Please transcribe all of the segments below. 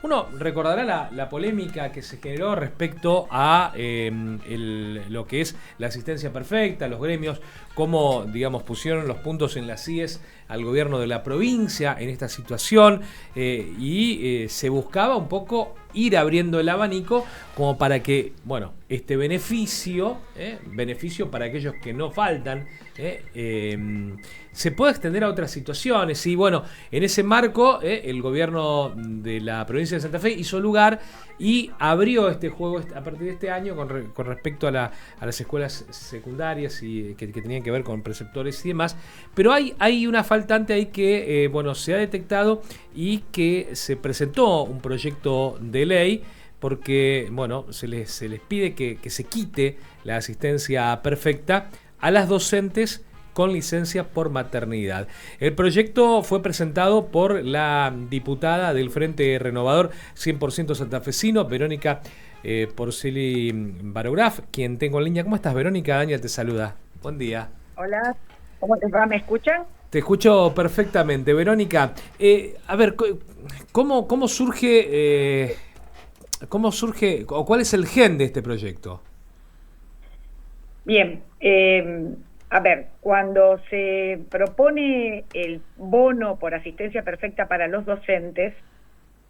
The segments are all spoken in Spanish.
Uno recordará la polémica que se generó respecto a lo que es la asistencia perfecta, los gremios, cómo, digamos, pusieron los puntos en las IES al gobierno de la provincia en esta situación y se buscaba un poco ir abriendo el abanico como para que, bueno, este beneficio para aquellos que no faltan, se pueda extender a otras situaciones. Y bueno, en ese marco, el gobierno de la provincia de Santa Fe hizo lugar y abrió este juego a partir de este año con respecto a las escuelas secundarias y que tenían que ver con preceptores y demás. Pero hay una faltante ahí que bueno, se ha detectado y que se presentó un proyecto de ley porque bueno, se les pide que se quite la asistencia perfecta a las docentes con licencia por maternidad. El proyecto fue presentado por la diputada del Frente Renovador 100% santafesino, Verónica Porceli Barograf, quien tengo en línea. ¿Cómo estás, Verónica? Daniel te saluda. Buen día. Hola, ¿cómo te va? ¿Me escuchan? Te escucho perfectamente, Verónica. A ver, ¿cómo surge o cuál es el gen de este proyecto? Bien, a ver, cuando se propone el bono por asistencia perfecta para los docentes,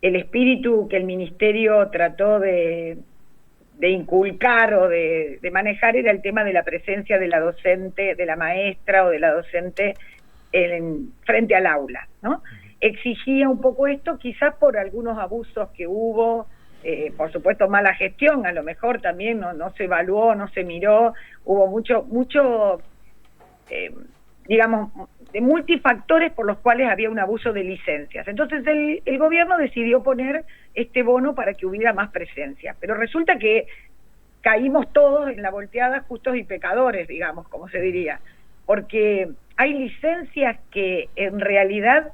el espíritu que el ministerio trató de inculcar o de manejar era el tema de la presencia de la docente, de la maestra o de la docente frente al aula, ¿no? Exigía un poco esto, quizás por algunos abusos que hubo, por supuesto mala gestión, a lo mejor también no se evaluó, no se miró, hubo mucho digamos, de multifactores por los cuales había un abuso de licencias. Entonces el gobierno decidió poner este bono para que hubiera más presencia, pero resulta que caímos todos en la volteada, justos y pecadores, digamos, como se diría, porque hay licencias que en realidad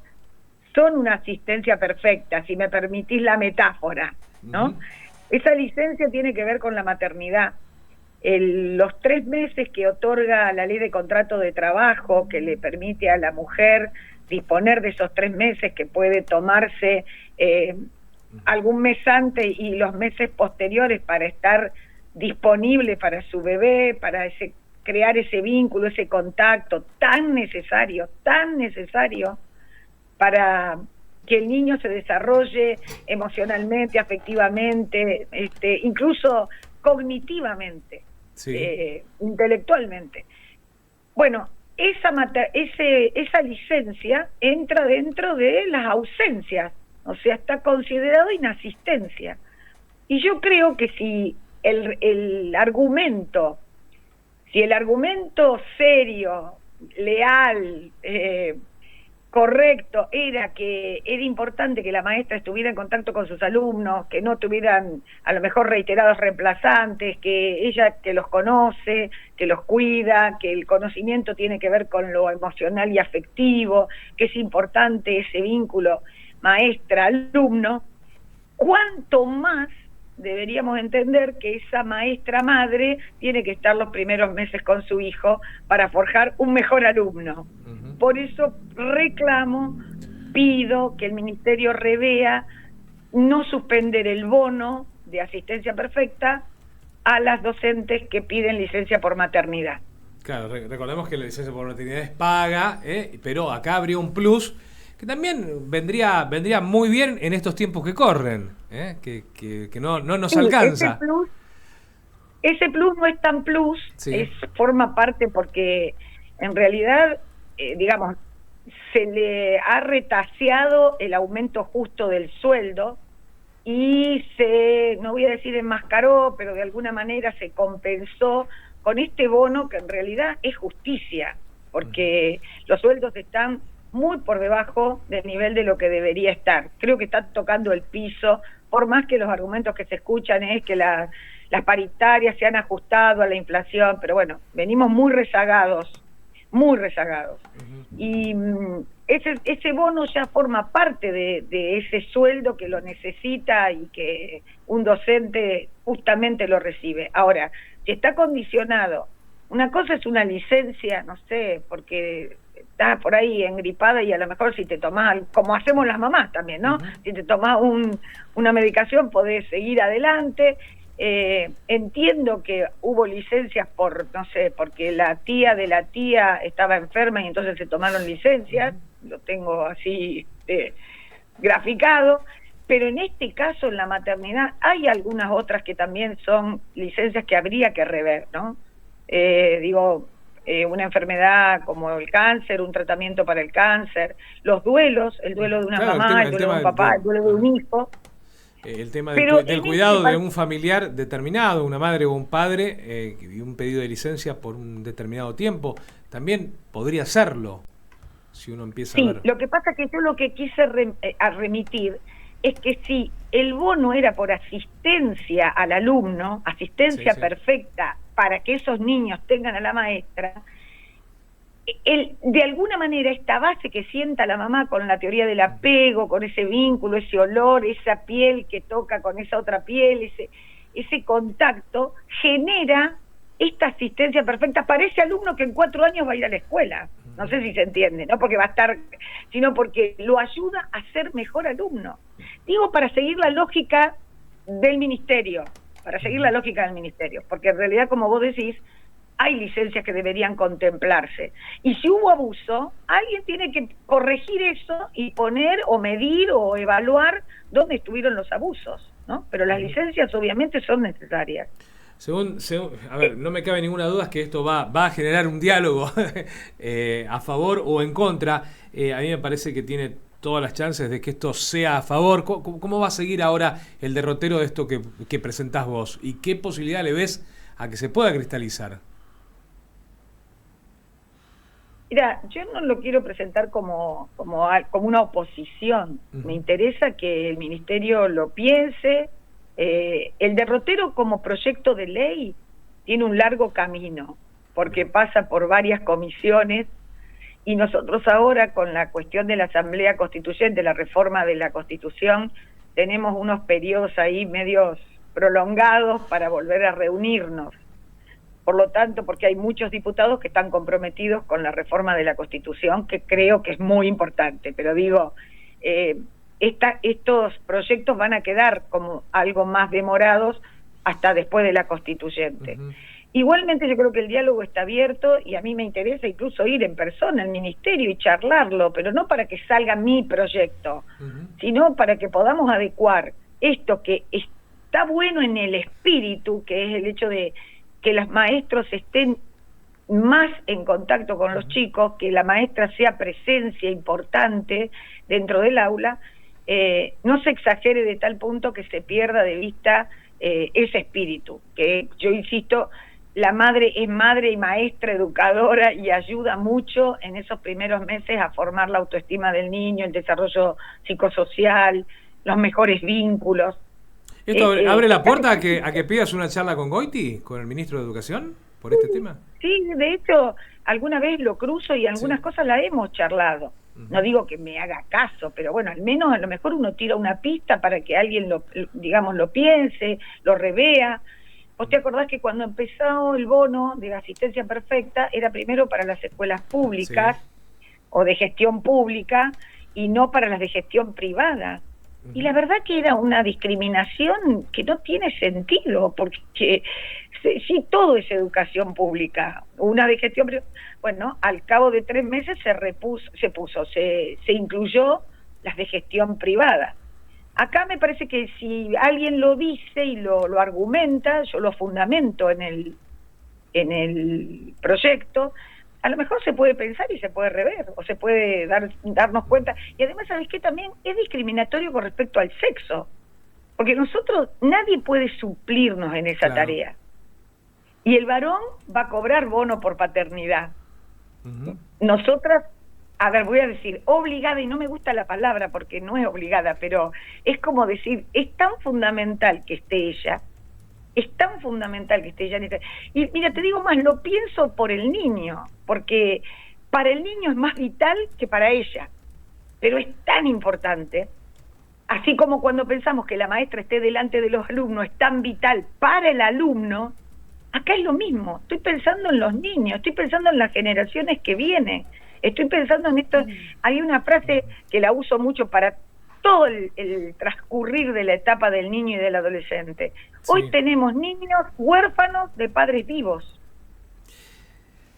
son una asistencia perfecta, si me permitís la metáfora, ¿no? Esa licencia tiene que ver con la maternidad. Los 3 meses que otorga la ley de contrato de trabajo, que le permite a la mujer disponer de esos 3 meses, que puede tomarse algún mes antes y los meses posteriores para estar disponible para su bebé, para crear ese vínculo, ese contacto tan necesario para que el niño se desarrolle emocionalmente, afectivamente, incluso cognitivamente, Sí. intelectualmente. Bueno, esa licencia entra dentro de las ausencias, o sea, está considerado inasistencia. Y yo creo que si el argumento serio, leal, correcto, era que era importante que la maestra estuviera en contacto con sus alumnos, que no tuvieran a lo mejor reiterados reemplazantes, que ella que los conoce, que los cuida, que el conocimiento tiene que ver con lo emocional y afectivo, que es importante ese vínculo maestra-alumno. ¿Cuánto más deberíamos entender que esa maestra madre tiene que estar los primeros meses con su hijo para forjar un mejor alumno? Por eso pido que el ministerio revea no suspender el bono de asistencia perfecta a las docentes que piden licencia por maternidad. Claro, recordemos que la licencia por maternidad es paga, pero acá habría un plus que también vendría muy bien en estos tiempos que corren, que no nos Sí, alcanza. ese plus no es tan plus, Sí. forma parte porque en realidad, digamos, se le ha retaseado el aumento justo del sueldo y no voy a decir enmascaró, pero de alguna manera se compensó con este bono que en realidad es justicia, porque los sueldos están muy por debajo del nivel de lo que debería estar. Creo que está tocando el piso, por más que los argumentos que se escuchan es que las paritarias se han ajustado a la inflación, pero bueno, venimos muy rezagados. Y ese bono ya forma parte de ese sueldo que lo necesita y que un docente justamente lo recibe. Ahora, si está condicionado, una cosa es una licencia, no sé, porque está por ahí engripada y a lo mejor si te tomás, como hacemos las mamás también, ¿no? Si te tomás una medicación podés seguir adelante. Entiendo que hubo licencias por, no sé, porque la tía de la tía estaba enferma y entonces se tomaron licencias, lo tengo así graficado, pero en este caso en la maternidad hay algunas otras que también son licencias que habría que rever, ¿no? Una enfermedad como el cáncer, un tratamiento para el cáncer, los duelos, el duelo de una mamá, el duelo de un papá, el duelo de un hijo. El tema del Pero cuidado de un familiar determinado, una madre o un padre, y un pedido de licencia por un determinado tiempo, también podría serlo, si uno empieza a ver. Sí, lo que pasa es que yo lo que quise remitir es que si el bono era por asistencia al alumno, asistencia perfecta para que esos niños tengan a la maestra, de alguna manera esta base que sienta la mamá con la teoría del apego, con ese vínculo, ese olor, esa piel que toca con esa otra piel, ese contacto, genera esta asistencia perfecta para ese alumno que en 4 años va a ir a la escuela. No sé si se entiende, no porque va a estar, sino porque lo ayuda a ser mejor alumno. Digo, para seguir la lógica del ministerio, porque en realidad, como vos decís, hay licencias que deberían contemplarse. Y si hubo abuso, alguien tiene que corregir eso y poner o medir o evaluar dónde estuvieron los abusos, ¿no? Pero las licencias obviamente son necesarias. A ver, no me cabe ninguna duda que esto va a generar un diálogo a favor o en contra. A mí me parece que tiene todas las chances de que esto sea a favor. ¿Cómo va a seguir ahora el derrotero de esto que presentás vos? ¿Y qué posibilidad le ves a que se pueda cristalizar? Mira, yo no lo quiero presentar como una oposición. Me interesa que el ministerio lo piense. El derrotero como proyecto de ley tiene un largo camino, porque pasa por varias comisiones, y nosotros ahora con la cuestión de la Asamblea Constituyente, la reforma de la Constitución, tenemos unos periodos ahí medios prolongados para volver a reunirnos. Por lo tanto, porque hay muchos diputados que están comprometidos con la reforma de la Constitución, que creo que es muy importante, pero digo, estos proyectos van a quedar como algo más demorados hasta después de la Constituyente. Igualmente yo creo que el diálogo está abierto y a mí me interesa incluso ir en persona al ministerio y charlarlo, pero no para que salga mi proyecto, sino para que podamos adecuar esto que está bueno en el espíritu, que es el hecho de que los maestros estén más en contacto con los chicos, que la maestra sea presencia importante dentro del aula, no se exagere de tal punto que se pierda de vista ese espíritu, que yo insisto, la madre es madre y maestra, educadora, y ayuda mucho en esos primeros meses a formar la autoestima del niño, el desarrollo psicosocial, los mejores vínculos. ¿Esto abre la puerta a que pidas una charla con Goiti, con el ministro de Educación, por este tema? Sí, de hecho, alguna vez lo cruzo y algunas cosas la hemos charlado. No digo que me haga caso, pero bueno, al menos a lo mejor uno tira una pista para que alguien lo piense, lo revea. ¿Vos te acordás que cuando empezó el bono de la asistencia perfecta era primero para las escuelas públicas o de gestión pública y no para las de gestión privada? Y la verdad que era una discriminación que no tiene sentido, porque si todo es educación pública, una de gestión privada, bueno, al cabo de 3 meses se incluyó las de gestión privada. Acá me parece que si alguien lo dice y lo argumenta, yo lo fundamento en el proyecto, a lo mejor se puede pensar y se puede rever, o se puede darnos cuenta. Y además, ¿sabes qué? También es discriminatorio con respecto al sexo, porque nadie puede suplirnos en esa tarea. Y el varón va a cobrar bono por paternidad. Nosotras, a ver, voy a decir obligada, y no me gusta la palabra porque no es obligada, pero es como decir, es tan fundamental que esté ella, y mira, te digo más, lo pienso por el niño, porque para el niño es más vital que para ella, pero es tan importante, así como cuando pensamos que la maestra esté delante de los alumnos es tan vital para el alumno, acá es lo mismo. Estoy pensando en los niños, estoy pensando en las generaciones que vienen, Estoy pensando en esto, hay una frase que la uso mucho para todo el transcurrir de la etapa del niño y del adolescente. Hoy tenemos niños huérfanos de padres vivos.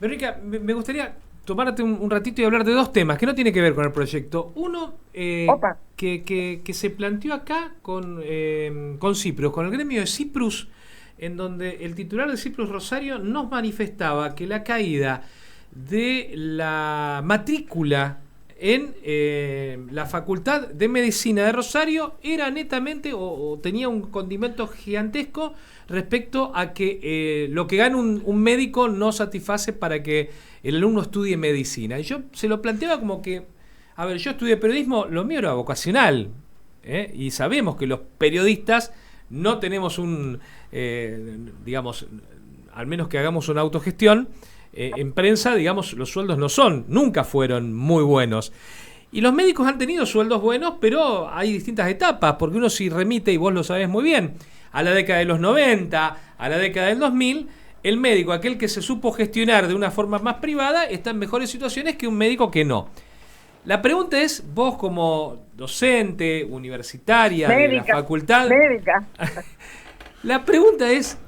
Verónica, me gustaría tomarte un ratito y hablar de dos temas que no tienen que ver con el proyecto. Uno, que se planteó acá con Cyprus, con el gremio de Cyprus, en donde el titular de Cyprus Rosario nos manifestaba que la caída de la matrícula en la Facultad de Medicina de Rosario era netamente o tenía un condimento gigantesco respecto a que lo que gana un médico no satisface para que el alumno estudie medicina. Y yo se lo planteaba como que, a ver, yo estudié periodismo, lo mío era vocacional, y sabemos que los periodistas no tenemos digamos, al menos que hagamos una autogestión, en prensa, digamos, los sueldos nunca fueron muy buenos. Y los médicos han tenido sueldos buenos, pero hay distintas etapas, porque uno si remite, y vos lo sabés muy bien, a la década de los 90, a la década del 2000, el médico, aquel que se supo gestionar de una forma más privada, está en mejores situaciones que un médico que no. La pregunta es, vos como docente, universitaria, médica, de la facultad... Médica. La pregunta es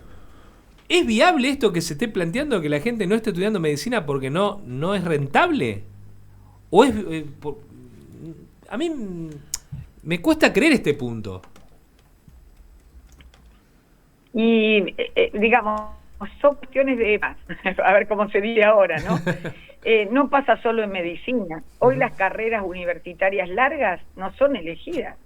viable esto que se esté planteando, que la gente no esté estudiando medicina porque no es rentable? ¿O es a mí me cuesta creer este punto? Y digamos, son cuestiones de... a ver cómo se dice ahora, ¿no? No pasa solo en medicina. Hoy las carreras universitarias largas no son elegidas.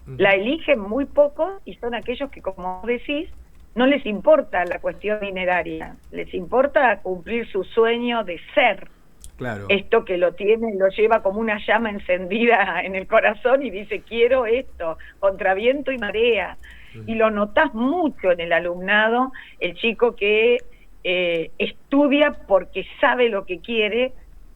La eligen muy pocos y son aquellos que, como decís, no les importa la cuestión dineraria, les importa cumplir su sueño de ser. Claro. Esto que lo lleva como una llama encendida en el corazón y dice, quiero esto, contra viento y marea. Y lo notás mucho en el alumnado, el chico que estudia porque sabe lo que quiere,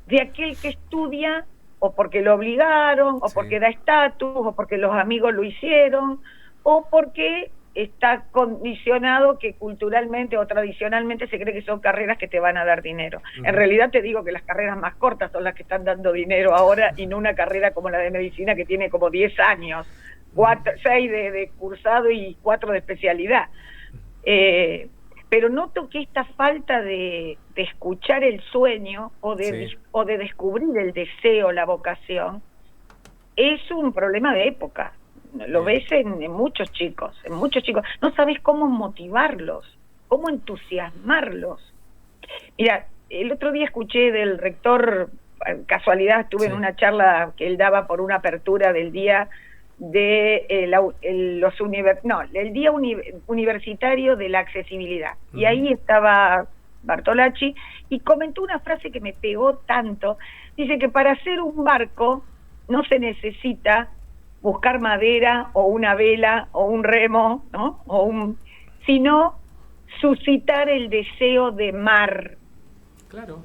de aquel que estudia o porque lo obligaron, o porque da estatus, o porque los amigos lo hicieron, o porque está condicionado que culturalmente o tradicionalmente se cree que son carreras que te van a dar dinero. En realidad te digo que las carreras más cortas son las que están dando dinero ahora, y no una carrera como la de medicina que tiene como 10 años, 6 de cursado y 4 de especialidad. Pero noto que esta falta de escuchar el sueño o de descubrir el deseo, la vocación, es un problema de época. Lo ves en muchos chicos, no sabes cómo motivarlos, cómo entusiasmarlos. Mira, el otro día escuché del rector, casualidad estuve en una charla que él daba por una apertura del día de el día universitario de la accesibilidad, y ahí estaba Bartolacci y comentó una frase que me pegó tanto. Dice que para hacer un barco no se necesita buscar madera o una vela o un remo, ¿no? Sino suscitar el deseo de mar. Claro.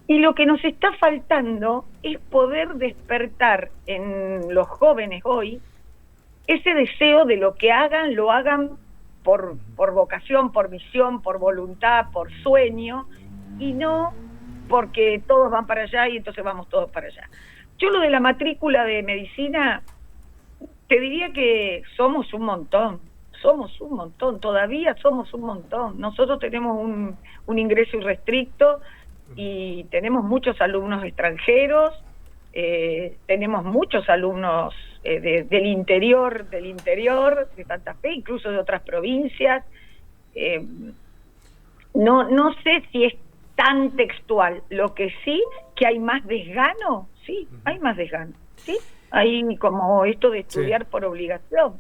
Y lo que nos está faltando es poder despertar en los jóvenes hoy ese deseo de lo que hagan, lo hagan por vocación, por misión, por voluntad, por sueño, y no porque todos van para allá y entonces vamos todos para allá. Yo lo de la matrícula de medicina, te diría que somos un montón, todavía somos un montón. Nosotros tenemos un ingreso irrestricto y tenemos muchos alumnos extranjeros, tenemos muchos alumnos del interior, de Santa Fe, incluso de otras provincias. No sé si es tan textual, lo que sí, que hay más desgano, sí, hay más desgano, sí, hay como esto de estudiar por obligación.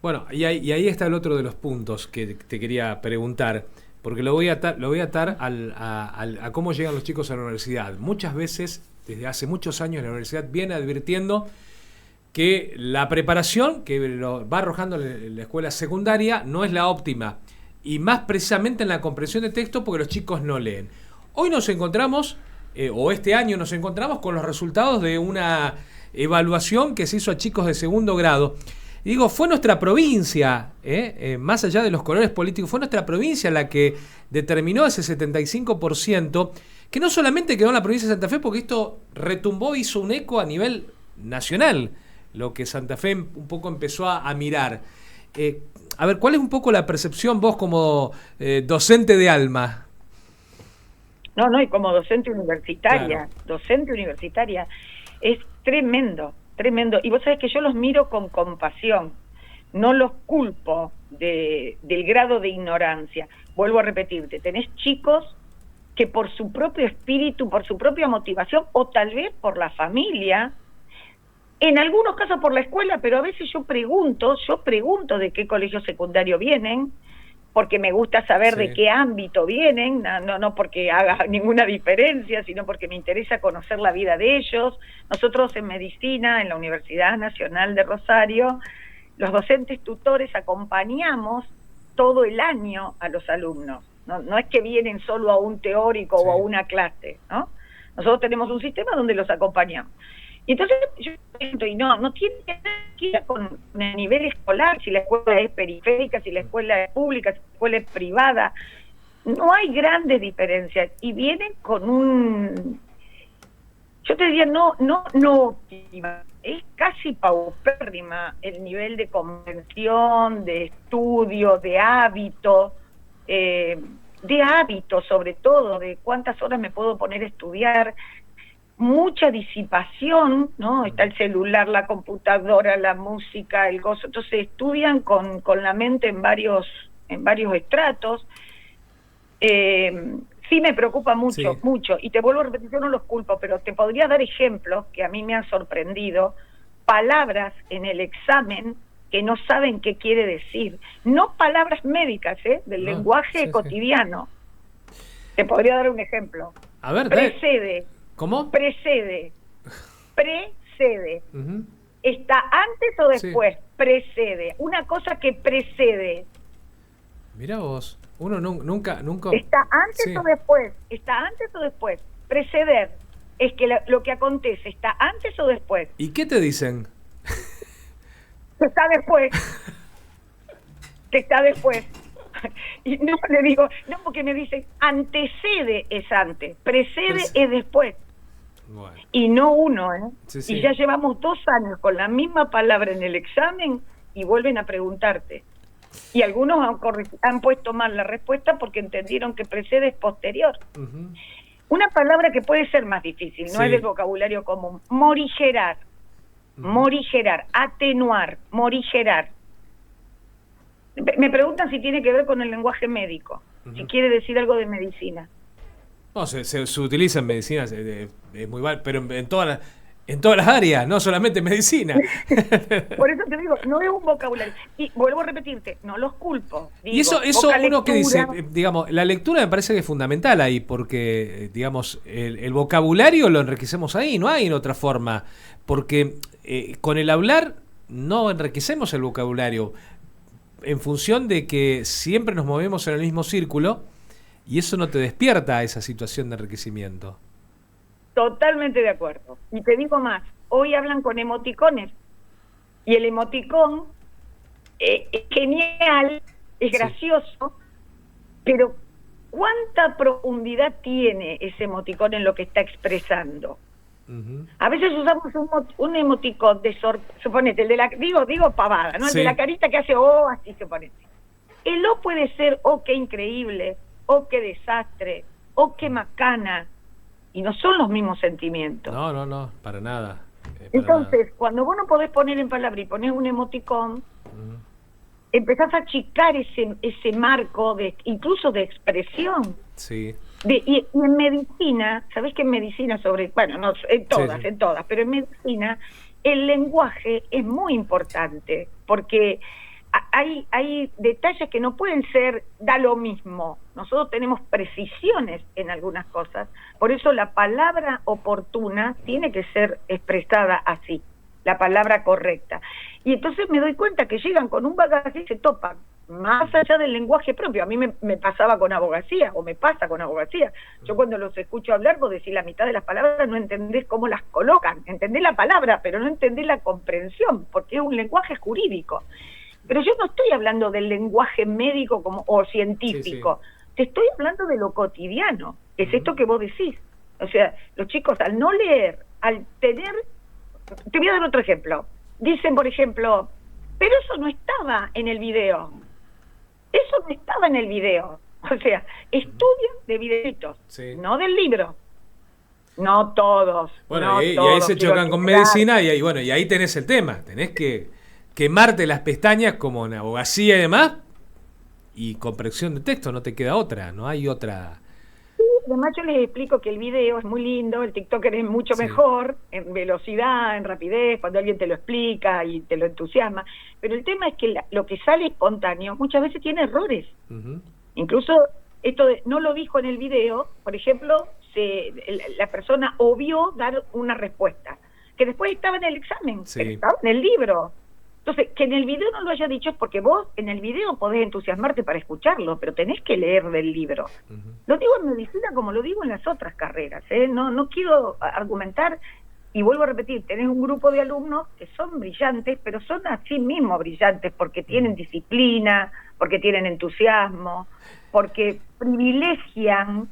Bueno, y ahí está el otro de los puntos que te quería preguntar, porque lo voy a atar a cómo llegan los chicos a la universidad. Muchas veces, desde hace muchos años, la universidad viene advirtiendo que la preparación que lo va arrojando la escuela secundaria no es la óptima, y más precisamente en la comprensión de texto, porque los chicos no leen. Hoy nos encontramos, o este año nos encontramos con los resultados de una evaluación que se hizo a chicos de segundo grado. Y digo, fue nuestra provincia, más allá de los colores políticos, fue nuestra provincia la que determinó ese 75%, que no solamente quedó en la provincia de Santa Fe, porque esto retumbó, hizo un eco a nivel nacional, lo que Santa Fe un poco empezó a mirar. A ver, ¿cuál es un poco la percepción vos como docente de Alma? No, y como docente universitaria, es tremendo. Y vos sabés que yo los miro con compasión, no los culpo del grado de ignorancia. Vuelvo a repetirte, tenés chicos que por su propio espíritu, por su propia motivación, o tal vez por la familia, en algunos casos por la escuela, pero a veces yo pregunto de qué colegio secundario vienen, porque me gusta saber de qué ámbito vienen, no porque haga ninguna diferencia, sino porque me interesa conocer la vida de ellos. Nosotros en medicina, en la Universidad Nacional de Rosario, los docentes tutores acompañamos todo el año a los alumnos. No es que vienen solo a un teórico o a una clase, ¿no? Nosotros tenemos un sistema donde los acompañamos. Y entonces yo pregunto, y no tiene que ir con el nivel escolar, si la escuela es periférica, si la escuela es pública, si la escuela es privada, no hay grandes diferencias, y vienen con yo te diría, no, es casi paupérrima el nivel de comprensión, de estudio, de hábito sobre todo, de cuántas horas me puedo poner a estudiar. Mucha disipación, ¿no? Está el celular, la computadora, la música, el gozo. Entonces estudian con la mente en varios estratos. Sí me preocupa mucho. Y te vuelvo a repetir, yo no los culpo, pero te podría dar ejemplos que a mí me han sorprendido. Palabras en el examen que no saben qué quiere decir. No palabras médicas, del lenguaje cotidiano. Te podría dar un ejemplo. A ver, precede. ¿Cómo? Precede. ¿Está antes o después? Precede. Una cosa que precede. Mirá vos, uno nunca... ¿Está antes o después? ¿Está antes o después? Preceder. Es que lo que acontece, ¿está antes o después? ¿Y qué te dicen? Que está después. Que está después. Y no le digo, no, porque me dicen, antecede es antes, precede es después. Bueno. Y no uno, Sí. Y ya llevamos 2 años con la misma palabra en el examen y vuelven a preguntarte. Y algunos han puesto mal la respuesta porque entendieron que precede es posterior. Una palabra que puede ser más difícil, no es del vocabulario común. Morigerar. Morigerar, atenuar, morigerar. Me preguntan si tiene que ver con el lenguaje médico, si quiere decir algo de medicina. No, se utiliza en medicina, es muy mal, pero en todas las áreas, no solamente en medicina. Por eso te digo, no es un vocabulario. Y vuelvo a repetirte, no los culpo. Digo, y eso uno que dice, digamos, la lectura me parece que es fundamental ahí, porque, digamos, el vocabulario lo enriquecemos ahí, no hay en otra forma. Porque con el hablar no enriquecemos el vocabulario, en función de que siempre nos movemos en el mismo círculo y eso no te despierta a esa situación de enriquecimiento. Totalmente de acuerdo. Y te digo más, hoy hablan con emoticones y el emoticón es genial, es gracioso, pero ¿cuánta profundidad tiene ese emoticón en lo que está expresando? A veces usamos un emoticón suponete, el de la, digo pavada, ¿no? El de la carita que hace así se pone. El puede ser qué increíble, qué desastre, qué macana, y no son los mismos sentimientos. No, para nada. Entonces, cuando vos no podés poner en palabra y ponés un emoticón, empezás a achicar ese marco incluso de expresión. Sí. Y en medicina, ¿sabés que en medicina en todas, pero en medicina el lenguaje es muy importante, porque hay detalles que no pueden ser, da lo mismo. Nosotros tenemos precisiones en algunas cosas, por eso la palabra oportuna tiene que ser expresada así, la palabra correcta. Y entonces me doy cuenta que llegan con un bagaje y se topan más allá del lenguaje propio. A mí me pasaba con abogacía, o me pasa con abogacía. Yo cuando los escucho hablar, vos decís la mitad de las palabras, no entendés cómo las colocan. Entendés la palabra, pero no entendés la comprensión, porque es un lenguaje jurídico. Pero yo no estoy hablando del lenguaje médico o científico. Sí, sí. Te estoy hablando de lo cotidiano. Es esto que vos decís. O sea, los chicos al no leer, al tener... Te voy a dar otro ejemplo. Dicen, por ejemplo, pero eso no estaba en el video. Eso no estaba en el video. O sea, estudian de videitos, sí, no del libro. No todos. Bueno, no y todos, ahí se chocan con medicina y ahí, bueno, y ahí tenés el tema. Tenés que quemarte las pestañas como en abogacía y demás, y comprensión de texto, no te queda otra, no hay otra. Sí, además yo les explico que el video es muy lindo, el TikToker es mucho mejor, en velocidad, en rapidez, cuando alguien te lo explica y te lo entusiasma, pero el tema es que lo que sale espontáneo muchas veces tiene errores. Incluso esto no lo dijo en el video, por ejemplo, la persona obvió dar una respuesta, que después estaba en el examen, que estaba en el libro. Entonces, que en el video no lo haya dicho es porque vos en el video podés entusiasmarte para escucharlo, pero tenés que leer del libro. Lo digo en medicina como lo digo en las otras carreras, ¿eh? No quiero argumentar, y vuelvo a repetir, tenés un grupo de alumnos que son brillantes, pero son así mismos brillantes porque tienen disciplina, porque tienen entusiasmo, porque privilegian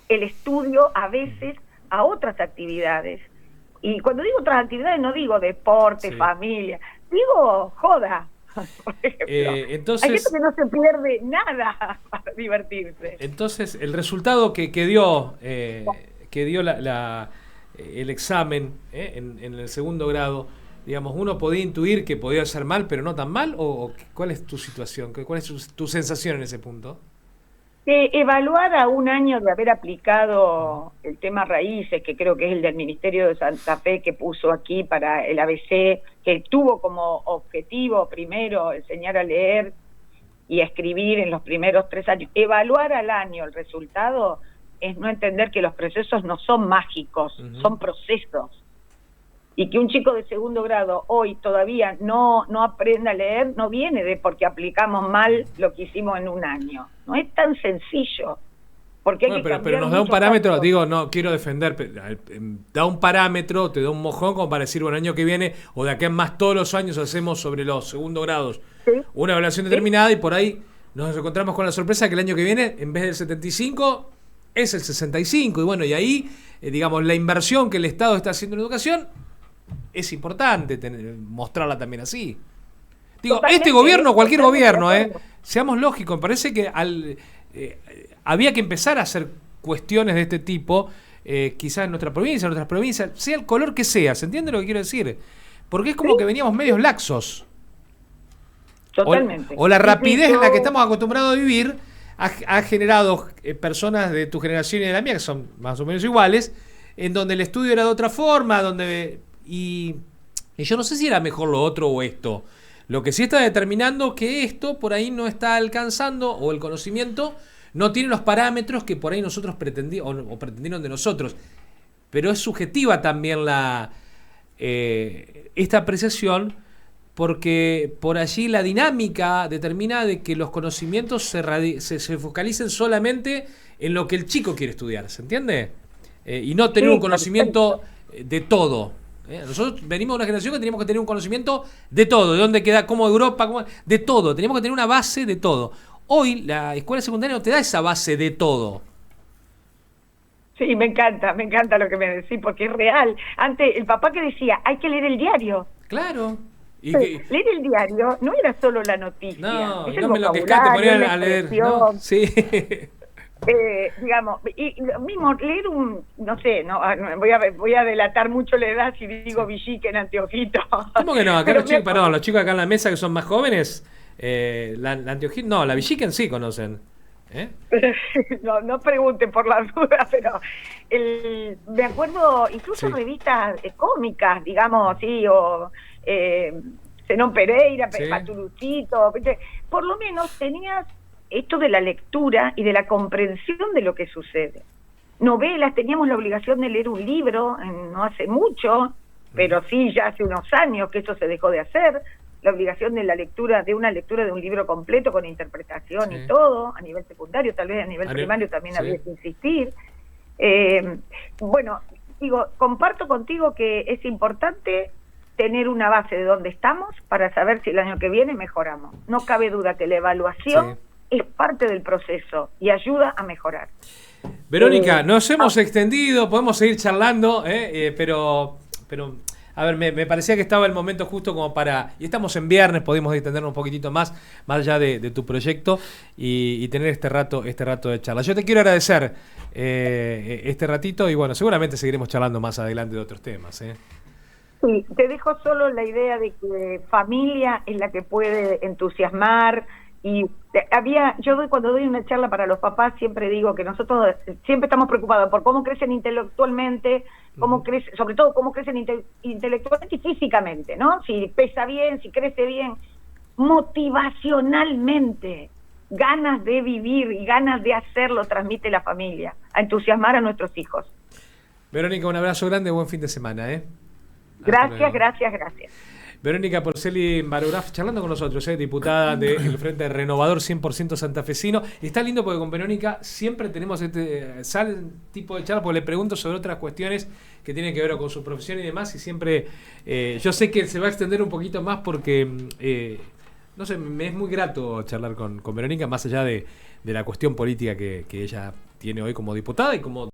el estudio a veces a otras actividades. Y cuando digo otras actividades no digo deporte, familia, digo joda. Entonces, hay gente que no se pierde nada para divertirse. Entonces, el resultado que dio el examen en el segundo grado, digamos, uno podía intuir que podía ser mal, pero no tan mal, o ¿cuál es tu situación? ¿Cuál es tu sensación en ese punto? Evaluar a un año de haber aplicado el tema raíces, que creo que es el del Ministerio de Santa Fe que puso aquí para el ABC, que tuvo como objetivo primero enseñar a leer y a escribir en los primeros 3 años. Evaluar al año el resultado es no entender que los procesos no son mágicos, son procesos. Y que un chico de segundo grado hoy todavía no aprenda a leer, no viene de porque aplicamos mal lo que hicimos en un año. No es tan sencillo. Porque hay pero nos da un parámetro, digo, no quiero defender, da un parámetro, te da un mojón como para decir, bueno, el año que viene o de acá en más todos los años hacemos sobre los segundos grados una evaluación determinada y por ahí nos encontramos con la sorpresa que el año que viene, en vez del 75, es el 65. Y bueno, y ahí, digamos, la inversión que el Estado está haciendo en educación es importante mostrarla también así. Digo, totalmente, este gobierno, cualquier gobierno, seamos lógicos, me parece que había que empezar a hacer cuestiones de este tipo, quizás en nuestra provincia, en otras provincias, sea el color que sea, ¿se entiende lo que quiero decir? Porque es como que veníamos medios laxos. Totalmente. O la rapidez en la que estamos acostumbrados a vivir ha generado personas de tu generación y de la mía, que son más o menos iguales, en donde el estudio era de otra forma, y yo no sé si era mejor lo otro o esto. Lo que sí está determinando que esto por ahí no está alcanzando, o el conocimiento no tiene los parámetros que por ahí nosotros pretendieron de nosotros. Pero es subjetiva también esta apreciación, porque por allí la dinámica determina de que los conocimientos se focalicen solamente en lo que el chico quiere estudiar, ¿se entiende? Y no tener un conocimiento de todo. Nosotros venimos de una generación que teníamos que tener un conocimiento de todo, de dónde queda, cómo Europa, de todo. Teníamos que tener una base de todo. Hoy la escuela secundaria no te da esa base de todo. Sí, me encanta lo que me decís, porque es real. Antes, el papá que decía, hay que leer el diario. Claro. Leer el diario no era solo la noticia. No, no me lo quejaste, ponían a leer. No, sí. Digamos, y lo mismo, leer no sé, voy a delatar mucho la edad si digo Villiquen, Anteojito. ¿Cómo que no? Acá los chicos acá en la mesa que son más jóvenes, la Anteojito, no, la Villiquen sí conocen. No pregunten por la duda, pero me acuerdo incluso revistas cómicas, digamos, sí, o Zenón Pereira, Patulucito, por lo menos tenías esto de la lectura y de la comprensión de lo que sucede. Novelas, teníamos la obligación de leer un libro, no hace mucho, pero sí ya hace unos años que eso se dejó de hacer. la obligación de la lectura, de una lectura de un libro completo con interpretación Sí. y todo, a nivel secundario, tal vez a nivel primario también sí. había que insistir. Bueno, digo, comparto contigo que es importante tener una base de dónde estamos para saber si el año que viene mejoramos. No cabe duda que la evaluación es parte del proceso y ayuda a mejorar. Verónica, nos hemos extendido, podemos seguir charlando, pero a ver, me parecía que estaba el momento justo como para, y estamos en viernes, podemos extendernos un poquitito más allá de tu proyecto y tener este rato de charla. Yo te quiero agradecer este ratito y bueno, seguramente seguiremos charlando más adelante de otros temas. Sí, te dejo solo la idea de que familia es la que puede entusiasmar. Y cuando doy una charla para los papás siempre digo que nosotros siempre estamos preocupados por cómo crecen intelectualmente, cómo crecen, sobre todo cómo crecen intelectualmente y físicamente, ¿no? Si pesa bien, si crece bien, motivacionalmente, ganas de vivir y ganas de hacerlo transmite la familia, a entusiasmar a nuestros hijos. Verónica, un abrazo grande, buen fin de semana, Gracias. Verónica Porceli Marograf charlando con nosotros, diputada del Frente Renovador 100% santafesino. Está lindo porque con Verónica siempre tenemos sale tipo de charla porque le pregunto sobre otras cuestiones que tienen que ver con su profesión y demás y siempre yo sé que se va a extender un poquito más porque no sé, me es muy grato charlar con Verónica más allá de la cuestión política que ella tiene hoy como diputada y como